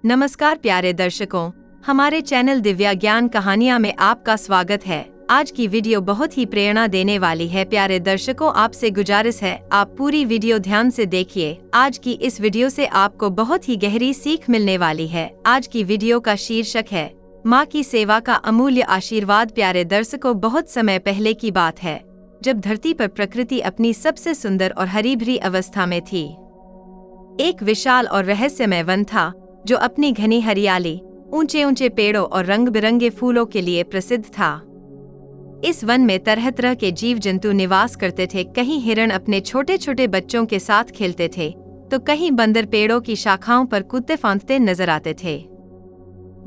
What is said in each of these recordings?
नमस्कार प्यारे दर्शकों, हमारे चैनल दिव्या ज्ञान कहानियां में आपका स्वागत है। आज की वीडियो बहुत ही प्रेरणा देने वाली है। प्यारे दर्शकों, आपसे गुजारिश है आप पूरी वीडियो ध्यान से देखिए। आज की इस वीडियो से आपको बहुत ही गहरी सीख मिलने वाली है। आज की वीडियो का शीर्षक है माँ की सेवा का अमूल्य आशीर्वाद। प्यारे दर्शकों, बहुत समय पहले की बात है जब धरती पर प्रकृति अपनी सबसे सुंदर और हरी भरी अवस्था में थी। एक विशाल और रहस्यमय वन था जो अपनी घनी हरियाली, ऊंचे ऊंचे पेड़ों और रंग बिरंगे फूलों के लिए प्रसिद्ध था। इस वन में तरह तरह के जीव जंतु निवास करते थे। कहीं हिरण अपने छोटे छोटे बच्चों के साथ खेलते थे, तो कहीं बंदर पेड़ों की शाखाओं पर कूदते फांदते नजर आते थे।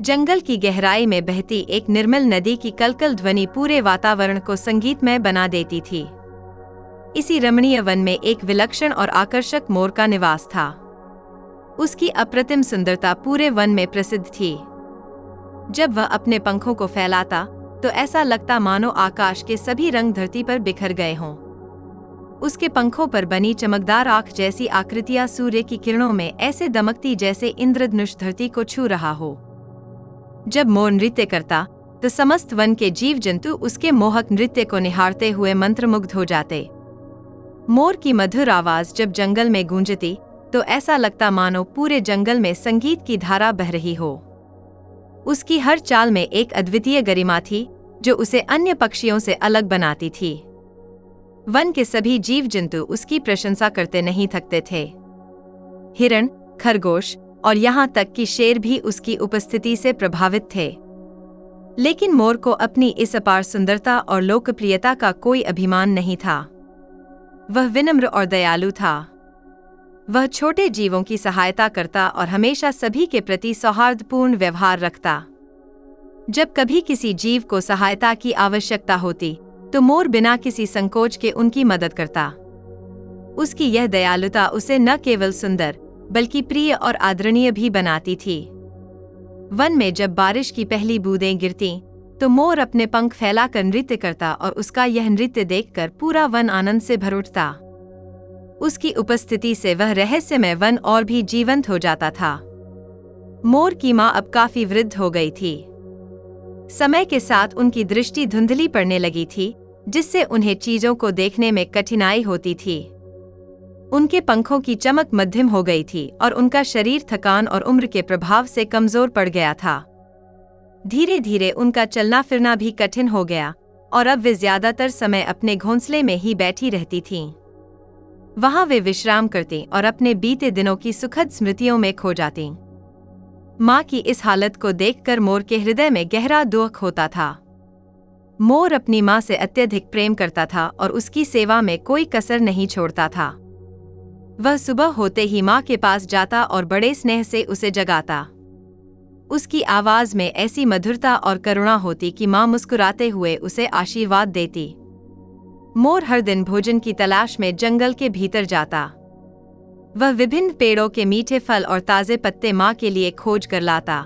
जंगल की गहराई में बहती एक निर्मल नदी की कलकल ध्वनि पूरे वातावरण को संगीतमय बना देती थी। इसी रमणीय वन में एक विलक्षण और आकर्षक मोर का निवास था। उसकी अप्रतिम सुंदरता पूरे वन में प्रसिद्ध थी। जब वह अपने पंखों को फैलाता तो ऐसा लगता मानो आकाश के सभी रंग धरती पर बिखर गए हों। उसके पंखों पर बनी चमकदार आँख जैसी आकृतियां सूर्य की किरणों में ऐसे दमकती जैसे इंद्रधनुष धरती को छू रहा हो। जब मोर नृत्य करता तो समस्त वन के जीव जंतु उसके मोहक नृत्य को निहारते हुए मंत्रमुग्ध हो जाते। मोर की मधुर आवाज जब जंगल में गूंजती तो ऐसा लगता मानो पूरे जंगल में संगीत की धारा बह रही हो। उसकी हर चाल में एक अद्वितीय गरिमा थी जो उसे अन्य पक्षियों से अलग बनाती थी। वन के सभी जीव जंतु उसकी प्रशंसा करते नहीं थकते थे। हिरण, खरगोश और यहाँ तक कि शेर भी उसकी उपस्थिति से प्रभावित थे। लेकिन मोर को अपनी इस अपार सुंदरता और लोकप्रियता का कोई अभिमान नहीं था। वह विनम्र और दयालु था। वह छोटे जीवों की सहायता करता और हमेशा सभी के प्रति सौहार्दपूर्ण व्यवहार रखता। जब कभी किसी जीव को सहायता की आवश्यकता होती तो मोर बिना किसी संकोच के उनकी मदद करता। उसकी यह दयालुता उसे न केवल सुंदर बल्कि प्रिय और आदरणीय भी बनाती थी। वन में जब बारिश की पहली बूंदें गिरतीं तो मोर अपने पंख फैलाकर नृत्य करता और उसका यह नृत्य देखकर पूरा वन आनंद से भर उठता। उसकी उपस्थिति से वह रहस्यमय वन और भी जीवंत हो जाता था। मोर की माँ अब काफी वृद्ध हो गई थी। समय के साथ उनकी दृष्टि धुंधली पड़ने लगी थी, जिससे उन्हें चीजों को देखने में कठिनाई होती थी। उनके पंखों की चमक मध्यम हो गई थी और उनका शरीर थकान और उम्र के प्रभाव से कमजोर पड़ गया था। धीरे धीरे उनका चलना फिरना भी कठिन हो गया और अब वे ज्यादातर समय अपने घोंसले में ही बैठी रहती थीं। वहां वे विश्राम करती और अपने बीते दिनों की सुखद स्मृतियों में खो जाती। माँ की इस हालत को देखकर मोर के हृदय में गहरा दुख होता था। मोर अपनी माँ से अत्यधिक प्रेम करता था और उसकी सेवा में कोई कसर नहीं छोड़ता था। वह सुबह होते ही माँ के पास जाता और बड़े स्नेह से उसे जगाता। उसकी आवाज में ऐसी मधुरता और करुणा होती कि माँ मुस्कुराते हुए उसे आशीर्वाद देती। मोर हर दिन भोजन की तलाश में जंगल के भीतर जाता। वह विभिन्न पेड़ों के मीठे फल और ताजे पत्ते माँ के लिए खोज कर लाता।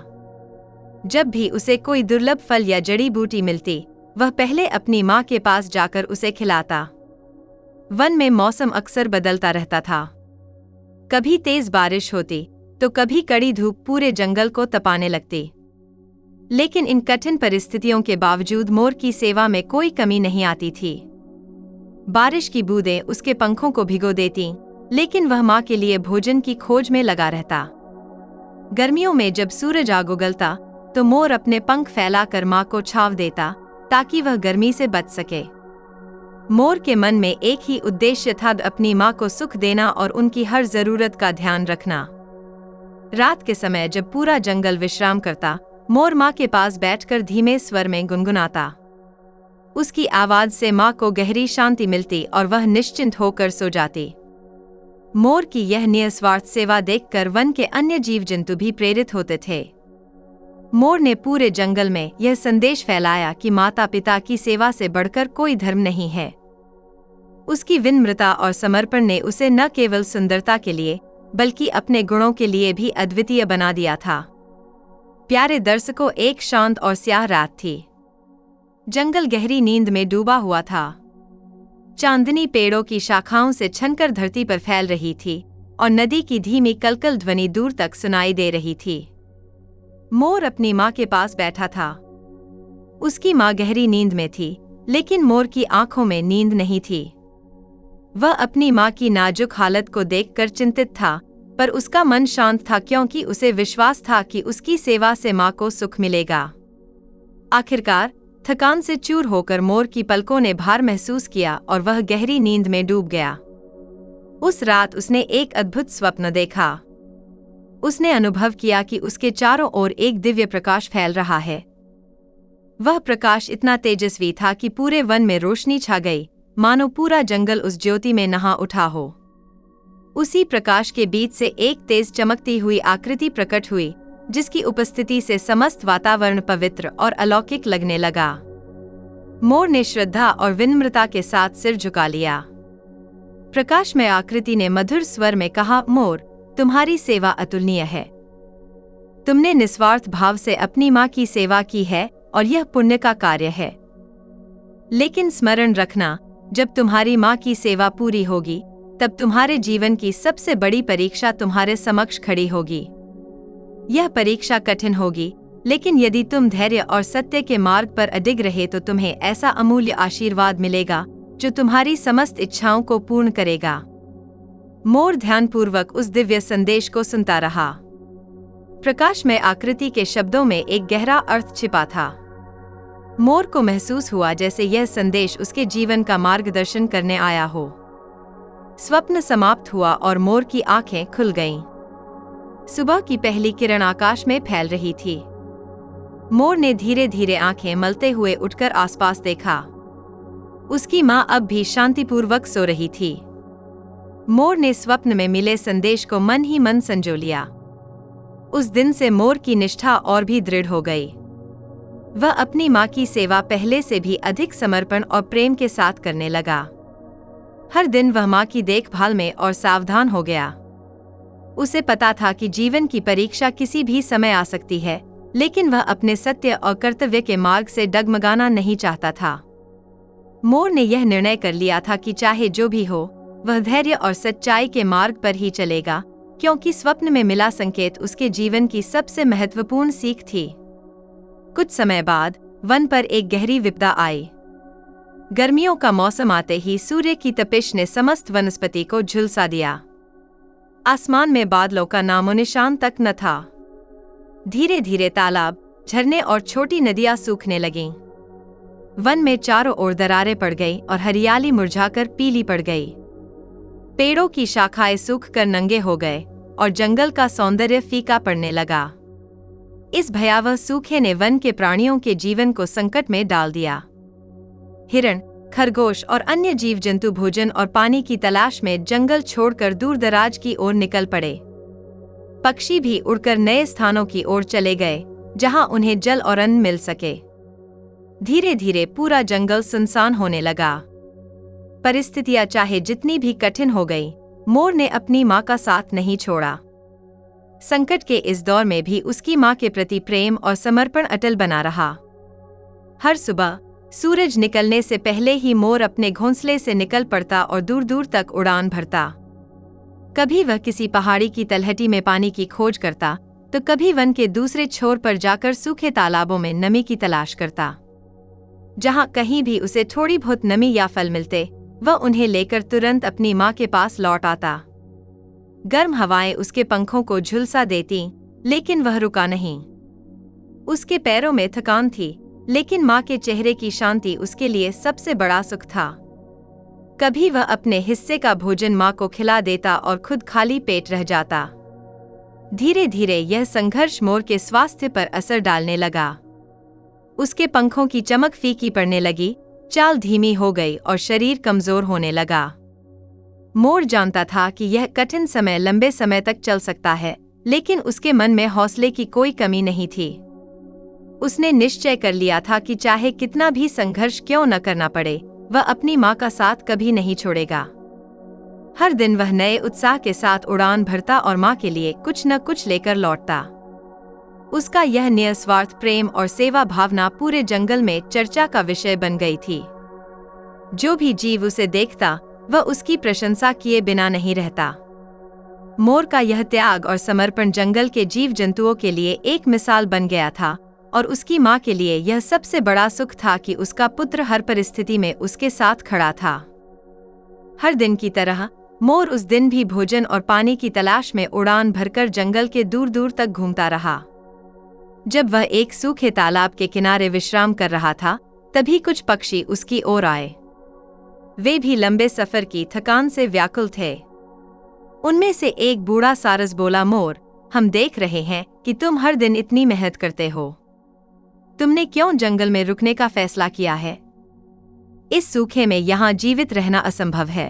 जब भी उसे कोई दुर्लभ फल या जड़ी बूटी मिलती, वह पहले अपनी माँ के पास जाकर उसे खिलाता। वन में मौसम अक्सर बदलता रहता था। कभी तेज बारिश होती तो कभी कड़ी धूप पूरे जंगल को तपाने लगती। लेकिन इन कठिन परिस्थितियों के बावजूद मोर की सेवा में कोई कमी नहीं आती थी। बारिश की बूंदें उसके पंखों को भिगो देती, लेकिन वह माँ के लिए भोजन की खोज में लगा रहता। गर्मियों में जब सूरज आग उगलता तो मोर अपने पंख फैलाकर माँ को छांव देता ताकि वह गर्मी से बच सके। मोर के मन में एक ही उद्देश्य था, अपनी माँ को सुख देना और उनकी हर जरूरत का ध्यान रखना। रात के समय जब पूरा जंगल विश्राम करता, मोर माँ के पास बैठकर धीमे स्वर में गुनगुनाता। उसकी आवाज से माँ को गहरी शांति मिलती और वह निश्चिंत होकर सो जाती। मोर की यह निस्वार्थ सेवा देखकर वन के अन्य जीव जंतु भी प्रेरित होते थे। मोर ने पूरे जंगल में यह संदेश फैलाया कि माता पिता की सेवा से बढ़कर कोई धर्म नहीं है। उसकी विनम्रता और समर्पण ने उसे न केवल सुंदरता के लिए बल्कि अपने गुणों के लिए भी अद्वितीय बना दिया था। प्यारे दर्शकों, एक शांत और स्याह रात थी। जंगल गहरी नींद में डूबा हुआ था। चांदनी पेड़ों की शाखाओं से छनकर धरती पर फैल रही थी और नदी की धीमी कलकल ध्वनि दूर तक सुनाई दे रही थी। मोर अपनी माँ के पास बैठा था। उसकी माँ गहरी नींद में थी, लेकिन मोर की आंखों में नींद नहीं थी। वह अपनी माँ की नाजुक हालत को देखकर चिंतित था, पर उसका मन शांत था क्योंकि उसे विश्वास था कि उसकी सेवा से माँ को सुख मिलेगा। आखिरकार थकान से चूर होकर मोर की पलकों ने भार महसूस किया और वह गहरी नींद में डूब गया। उस रात उसने एक अद्भुत स्वप्न देखा। उसने अनुभव किया कि उसके चारों ओर एक दिव्य प्रकाश फैल रहा है। वह प्रकाश इतना तेजस्वी था कि पूरे वन में रोशनी छा गई, मानो पूरा जंगल उस ज्योति में नहा उठा हो। उसी प्रकाश के बीच से एक तेज चमकती हुई आकृति प्रकट हुई, जिसकी उपस्थिति से समस्त वातावरण पवित्र और अलौकिक लगने लगा। मोर ने श्रद्धा और विनम्रता के साथ सिर झुका लिया। प्रकाश में आकृति ने मधुर स्वर में कहा, मोर, तुम्हारी सेवा अतुलनीय है। तुमने निस्वार्थ भाव से अपनी माँ की सेवा की है और यह पुण्य का कार्य है। लेकिन स्मरण रखना, जब तुम्हारी माँ की सेवा पूरी होगी, तब तुम्हारे जीवन की सबसे बड़ी परीक्षा तुम्हारे समक्ष खड़ी होगी। यह परीक्षा कठिन होगी, लेकिन यदि तुम धैर्य और सत्य के मार्ग पर अडिग रहे तो तुम्हें ऐसा अमूल्य आशीर्वाद मिलेगा जो तुम्हारी समस्त इच्छाओं को पूर्ण करेगा। मोर ध्यानपूर्वक उस दिव्य संदेश को सुनता रहा। प्रकाश में आकृति के शब्दों में एक गहरा अर्थ छिपा था। मोर को महसूस हुआ जैसे यह संदेश उसके जीवन का मार्गदर्शन करने आया हो। स्वप्न समाप्त हुआ और मोर की आंखें खुल गईं। सुबह की पहली किरण आकाश में फैल रही थी। मोर ने धीरे धीरे आंखें मलते हुए उठकर आसपास देखा। उसकी माँ अब भी शांतिपूर्वक सो रही थी। मोर ने स्वप्न में मिले संदेश को मन ही मन संजो लिया। उस दिन से मोर की निष्ठा और भी दृढ़ हो गई। वह अपनी माँ की सेवा पहले से भी अधिक समर्पण और प्रेम के साथ करने लगा। हर दिन वह माँ की देखभाल में और सावधान हो गया। उसे पता था कि जीवन की परीक्षा किसी भी समय आ सकती है, लेकिन वह अपने सत्य और कर्तव्य के मार्ग से डगमगाना नहीं चाहता था। मोर ने यह निर्णय कर लिया था कि चाहे जो भी हो, वह धैर्य और सच्चाई के मार्ग पर ही चलेगा, क्योंकि स्वप्न में मिला संकेत उसके जीवन की सबसे महत्वपूर्ण सीख थी। कुछ समय बाद वन पर एक गहरी विपदा आई। गर्मियों का मौसम आते ही सूर्य की तपिश ने समस्त वनस्पति को झुलसा दिया। आसमान में बादलों का नामोनिशान तक न था। धीरे धीरे तालाब, झरने और छोटी नदियां सूखने लगीं। वन में चारों ओर दरारें पड़ गई और हरियाली मुरझाकर पीली पड़ गई। पेड़ों की शाखाएं सूखकर नंगे हो गए और जंगल का सौंदर्य फीका पड़ने लगा। इस भयावह सूखे ने वन के प्राणियों के जीवन को संकट में डाल दिया। हिरण, खरगोश और अन्य जीव जंतु भोजन और पानी की तलाश में जंगल छोड़कर दूर दराज की ओर निकल पड़े। पक्षी भी उड़कर नए स्थानों की ओर चले गए, जहां उन्हें जल और अन्न मिल सके। धीरे धीरे पूरा जंगल सुनसान होने लगा। परिस्थितियां चाहे जितनी भी कठिन हो गई, मोर ने अपनी माँ का साथ नहीं छोड़ा। संकट के इस दौर में भी उसकी माँ के प्रति प्रेम और समर्पण अटल बना रहा। हर सुबह सूरज निकलने से पहले ही मोर अपने घोंसले से निकल पड़ता और दूर दूर तक उड़ान भरता। कभी वह किसी पहाड़ी की तलहटी में पानी की खोज करता, तो कभी वन के दूसरे छोर पर जाकर सूखे तालाबों में नमी की तलाश करता। जहां कहीं भी उसे थोड़ी बहुत नमी या फल मिलते, वह उन्हें लेकर तुरंत अपनी माँ के पास लौट आता। गर्म हवाएं उसके पंखों को झुलसा देती, लेकिन वह रुका नहीं। उसके पैरों में थकान थी, लेकिन माँ के चेहरे की शांति उसके लिए सबसे बड़ा सुख था। कभी वह अपने हिस्से का भोजन माँ को खिला देता और खुद खाली पेट रह जाता। धीरे धीरे यह संघर्ष मोर के स्वास्थ्य पर असर डालने लगा। उसके पंखों की चमक फीकी पड़ने लगी, चाल धीमी हो गई और शरीर कमजोर होने लगा। मोर जानता था कि यह कठिन समय लंबे समय तक चल सकता है, लेकिन उसके मन में हौसले की कोई कमी नहीं थी। उसने निश्चय कर लिया था कि चाहे कितना भी संघर्ष क्यों न करना पड़े, वह अपनी माँ का साथ कभी नहीं छोड़ेगा। हर दिन वह नए उत्साह के साथ उड़ान भरता और माँ के लिए कुछ न कुछ लेकर लौटता। उसका यह निस्वार्थ प्रेम और सेवा भावना पूरे जंगल में चर्चा का विषय बन गई थी। जो भी जीव उसे देखता, वह उसकी प्रशंसा किए बिना नहीं रहता। मोर का यह त्याग और समर्पण जंगल के जीव जंतुओं के लिए एक मिसाल बन गया था, और उसकी माँ के लिए यह सबसे बड़ा सुख था कि उसका पुत्र हर परिस्थिति में उसके साथ खड़ा था। हर दिन की तरह मोर उस दिन भी भोजन और पानी की तलाश में उड़ान भरकर जंगल के दूर दूर तक घूमता रहा। जब वह एक सूखे तालाब के किनारे विश्राम कर रहा था, तभी कुछ पक्षी उसकी ओर आए। वे भी लंबे सफर की थकान से व्याकुल थे। उनमें से एक बूढ़ा सारस बोला, मोर, हम देख रहे हैं कि तुम हर दिन इतनी मेहनत करते हो। तुमने क्यों जंगल में रुकने का फैसला किया है? इस सूखे में यहाँ जीवित रहना असंभव है।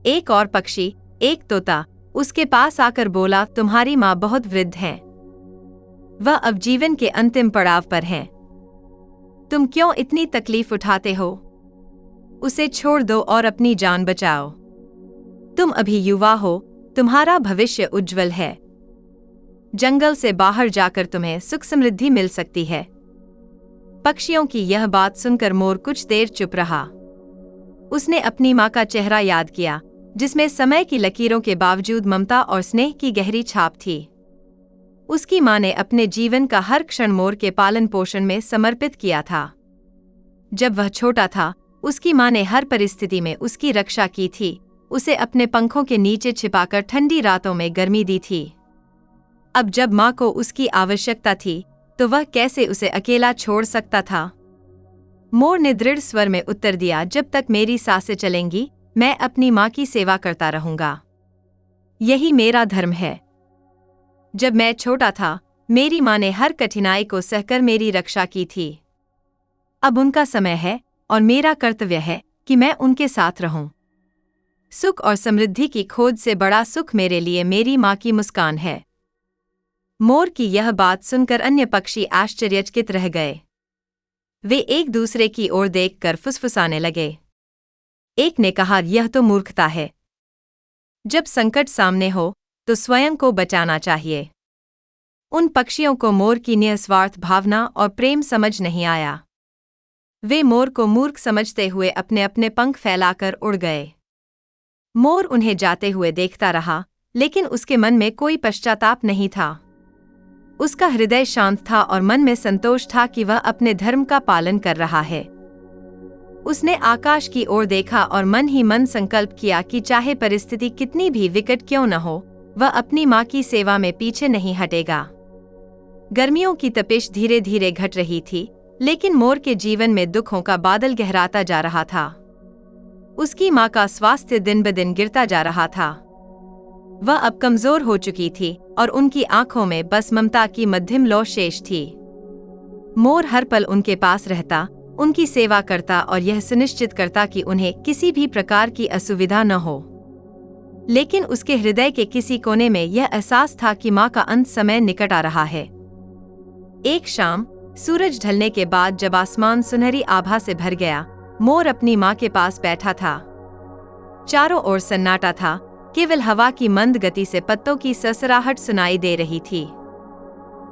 एक और पक्षी, एक तोता, उसके पास आकर बोला, तुम्हारी माँ बहुत वृद्ध हैं। वह अब जीवन के अंतिम पड़ाव पर हैं। तुम क्यों इतनी तकलीफ उठाते हो? उसे छोड़ दो और अपनी जान बचाओ। तुम अभी युवा हो, तुम्हारा भविष्य उज्जवल है। जंगल से बाहर जाकर तुम्हें सुख समृद्धि मिल सकती है। पक्षियों की यह बात सुनकर मोर कुछ देर चुप रहा। उसने अपनी माँ का चेहरा याद किया, जिसमें समय की लकीरों के बावजूद ममता और स्नेह की गहरी छाप थी। उसकी माँ ने अपने जीवन का हर क्षण मोर के पालन पोषण में समर्पित किया था। जब वह छोटा था, उसकी माँ ने हर परिस्थिति में उसकी रक्षा की थी, उसे अपने पंखों के नीचे छिपाकर ठंडी रातों में गर्मी दी थी। अब जब माँ को उसकी आवश्यकता थी, तो वह कैसे उसे अकेला छोड़ सकता था? मोर ने दृढ़ स्वर में उत्तर दिया, जब तक मेरी सांसें चलेंगी, मैं अपनी माँ की सेवा करता रहूंगा। यही मेरा धर्म है। जब मैं छोटा था, मेरी माँ ने हर कठिनाई को सहकर मेरी रक्षा की थी। अब उनका समय है और मेरा कर्तव्य है कि मैं उनके साथ रहूं। सुख और समृद्धि की खोज से बड़ा सुख मेरे लिए मेरी माँ की मुस्कान है। मोर की यह बात सुनकर अन्य पक्षी आश्चर्यचकित रह गए। वे एक दूसरे की ओर देखकर फुसफुसाने लगे। एक ने कहा, यह तो मूर्खता है। जब संकट सामने हो तो स्वयं को बचाना चाहिए। उन पक्षियों को मोर की निस्वार्थ भावना और प्रेम समझ नहीं आया। वे मोर को मूर्ख समझते हुए अपने अपने पंख फैलाकर उड़ गए। मोर उन्हें जाते हुए देखता रहा, लेकिन उसके मन में कोई पश्चाताप नहीं था। उसका हृदय शांत था और मन में संतोष था कि वह अपने धर्म का पालन कर रहा है। उसने आकाश की ओर देखा और मन ही मन संकल्प किया कि चाहे परिस्थिति कितनी भी विकट क्यों न हो, वह अपनी माँ की सेवा में पीछे नहीं हटेगा। गर्मियों की तपिश धीरे धीरे घट रही थी, लेकिन मोर के जीवन में दुखों का बादल गहराता जा रहा था। उसकी माँ का स्वास्थ्य दिन ब दिन गिरता जा रहा था। वह अब कमजोर हो चुकी थी और उनकी आंखों में बस ममता की मध्यम लौ शेष थी। मोर हर पल उनके पास रहता, उनकी सेवा करता और यह सुनिश्चित करता कि उन्हें किसी भी प्रकार की असुविधा न हो। लेकिन उसके हृदय के किसी कोने में यह एहसास था कि माँ का अंत समय निकट आ रहा है। एक शाम सूरज ढलने के बाद जब आसमान सुनहरी आभा से भर गया, मोर अपनी माँ के पास बैठा था। चारों ओर सन्नाटा था, केवल हवा की मंद गति से पत्तों की सरसराहट सुनाई दे रही थी।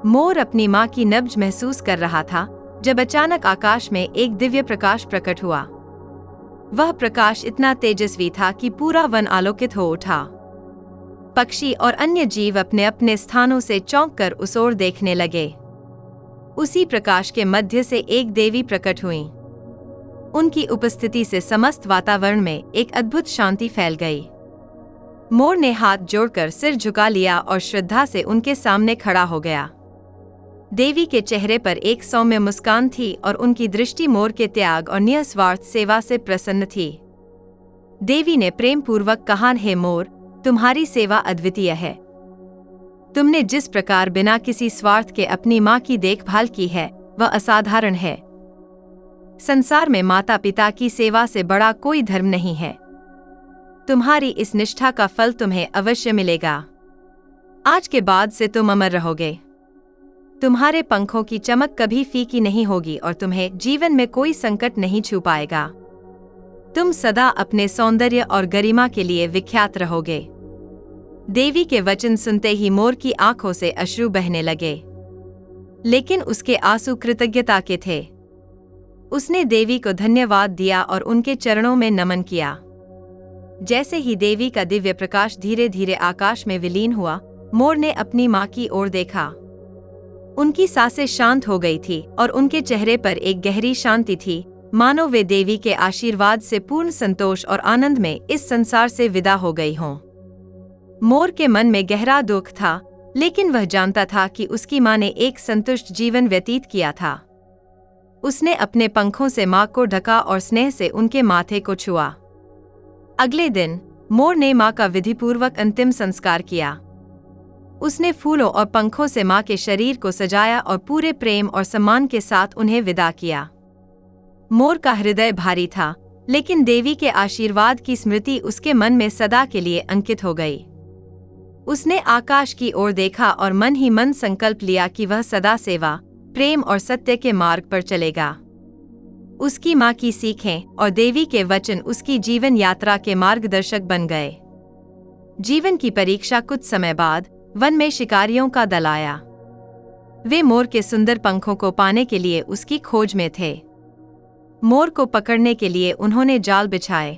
मोर अपनी माँ की नब्ज महसूस कर रहा था, जब अचानक आकाश में एक दिव्य प्रकाश प्रकट हुआ। वह प्रकाश इतना तेजस्वी था कि पूरा वन आलोकित हो उठा। पक्षी और अन्य जीव अपने अपने स्थानों से चौंककर उस ओर देखने लगे। उसी प्रकाश के मध्य से एक देवी प्रकट हुई। उनकी उपस्थिति से समस्त वातावरण में एक अद्भुत शांति फैल गई। मोर ने हाथ जोड़कर सिर झुका लिया और श्रद्धा से उनके सामने खड़ा हो गया। देवी के चेहरे पर एक सौम्य मुस्कान थी और उनकी दृष्टि मोर के त्याग और निस्वार्थ सेवा से प्रसन्न थी। देवी ने प्रेम पूर्वक कहा, हे मोर, तुम्हारी सेवा अद्वितीय है। तुमने जिस प्रकार बिना किसी स्वार्थ के अपनी माँ की देखभाल की है, वह असाधारण है। संसार में माता पिता की सेवा से बड़ा कोई धर्म नहीं है। तुम्हारी इस निष्ठा का फल तुम्हें अवश्य मिलेगा। आज के बाद से तुम अमर रहोगे। तुम्हारे पंखों की चमक कभी फीकी नहीं होगी और तुम्हें जीवन में कोई संकट नहीं छू पाएगा। तुम सदा अपने सौंदर्य और गरिमा के लिए विख्यात रहोगे। देवी के वचन सुनते ही मोर की आंखों से अश्रु बहने लगे, लेकिन उसके आंसू कृतज्ञता के थे। उसने देवी को धन्यवाद दिया और उनके चरणों में नमन किया। जैसे ही देवी का दिव्य प्रकाश धीरे धीरे आकाश में विलीन हुआ, मोर ने अपनी माँ की ओर देखा। उनकी सांसें शांत हो गई थी और उनके चेहरे पर एक गहरी शांति थी, मानो वे देवी के आशीर्वाद से पूर्ण संतोष और आनंद में इस संसार से विदा हो गई हों। मोर के मन में गहरा दुख था, लेकिन वह जानता था कि उसकी माँ ने एक संतुष्ट जीवन व्यतीत किया था। उसने अपने पंखों से माँ को ढका और स्नेह से उनके माथे को छुआ। अगले दिन मोर ने माँ का विधिपूर्वक अंतिम संस्कार किया। उसने फूलों और पंखों से माँ के शरीर को सजाया और पूरे प्रेम और सम्मान के साथ उन्हें विदा किया। मोर का हृदय भारी था, लेकिन देवी के आशीर्वाद की स्मृति उसके मन में सदा के लिए अंकित हो गई। उसने आकाश की ओर देखा और मन ही मन संकल्प लिया कि वह सदा सेवा, प्रेम और सत्य के मार्ग पर चलेगा। उसकी माँ की सीखें और देवी के वचन उसकी जीवन यात्रा के मार्गदर्शक बन गए। जीवन की परीक्षा कुछ समय बाद वन में शिकारियों का दल आया। वे मोर के सुंदर पंखों को पाने के लिए उसकी खोज में थे। मोर को पकड़ने के लिए उन्होंने जाल बिछाए।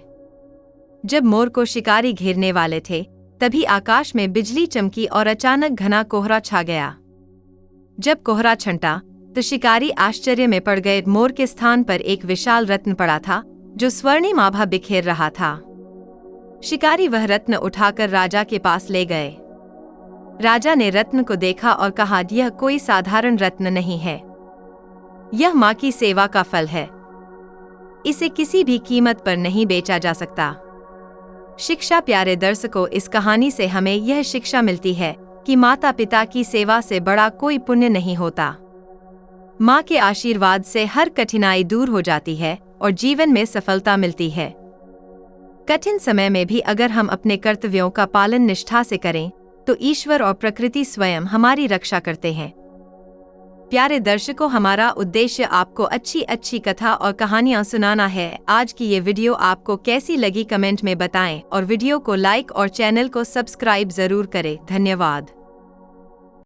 जब मोर को शिकारी घेरने वाले थे, तभी आकाश में बिजली चमकी और अचानक घना कोहरा छा गया। जब कोहरा छंटा तो शिकारी आश्चर्य में पड़ गए। मोर के स्थान पर एक विशाल रत्न पड़ा था, जो स्वर्णिम आभा बिखेर रहा था। शिकारी वह रत्न उठाकर राजा के पास ले गए। राजा ने रत्न को देखा और कहा, यह कोई साधारण रत्न नहीं है, यह माँ की सेवा का फल है। इसे किसी भी कीमत पर नहीं बेचा जा सकता। शिक्षा प्यारे दर्शकों, इस कहानी से हमें यह शिक्षा मिलती है कि माता पिता की सेवा से बड़ा कोई पुण्य नहीं होता। माँ के आशीर्वाद से हर कठिनाई दूर हो जाती है और जीवन में सफलता मिलती है। कठिन समय में भी अगर हम अपने कर्तव्यों का पालन निष्ठा से करें तो ईश्वर और प्रकृति स्वयं हमारी रक्षा करते हैं। प्यारे दर्शकों, हमारा उद्देश्य आपको अच्छी अच्छी कथा और कहानियां सुनाना है। आज की ये वीडियो आपको कैसी लगी कमेंट में बताएं और वीडियो को लाइक और चैनल को सब्सक्राइब जरूर करें। धन्यवाद।